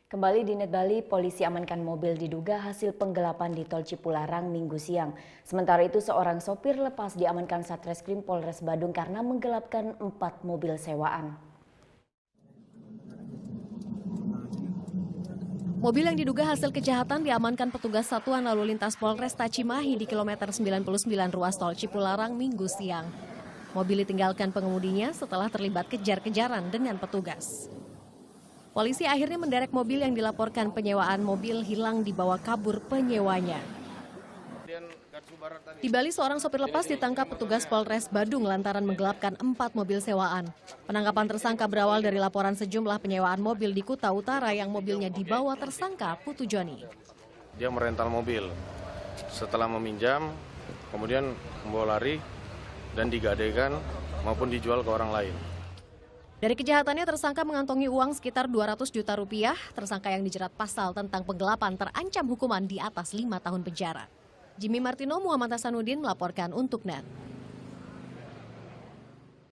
Kembali di Net Bali, polisi amankan mobil diduga hasil penggelapan di Tol Cipularang Minggu siang. Sementara itu seorang sopir lepas diamankan Satreskrim Polres Badung karena menggelapkan 4 mobil sewaan. Mobil yang diduga hasil kejahatan diamankan petugas Satuan Lalu Lintas Polres Cimahi di kilometer 99 ruas Tol Cipularang Minggu siang. Mobil ditinggalkan pengemudinya setelah terlibat kejar-kejaran dengan petugas. Polisi akhirnya menderek mobil yang dilaporkan penyewaan mobil hilang dibawa kabur penyewanya. Di Bali, seorang sopir lepas ditangkap petugas Polres Badung lantaran menggelapkan 4 mobil sewaan. Penangkapan tersangka berawal dari laporan sejumlah penyewaan mobil di Kuta Utara yang mobilnya dibawa tersangka Putu Joni. Dia merental mobil, setelah meminjam, kemudian membawa lari dan digadaikan maupun dijual ke orang lain. Dari kejahatannya, tersangka mengantongi uang sekitar 200 juta rupiah. Tersangka yang dijerat pasal tentang penggelapan terancam hukuman di atas 5 tahun penjara. Jimmy Martino, Muhammad Hasanuddin melaporkan untuk NET.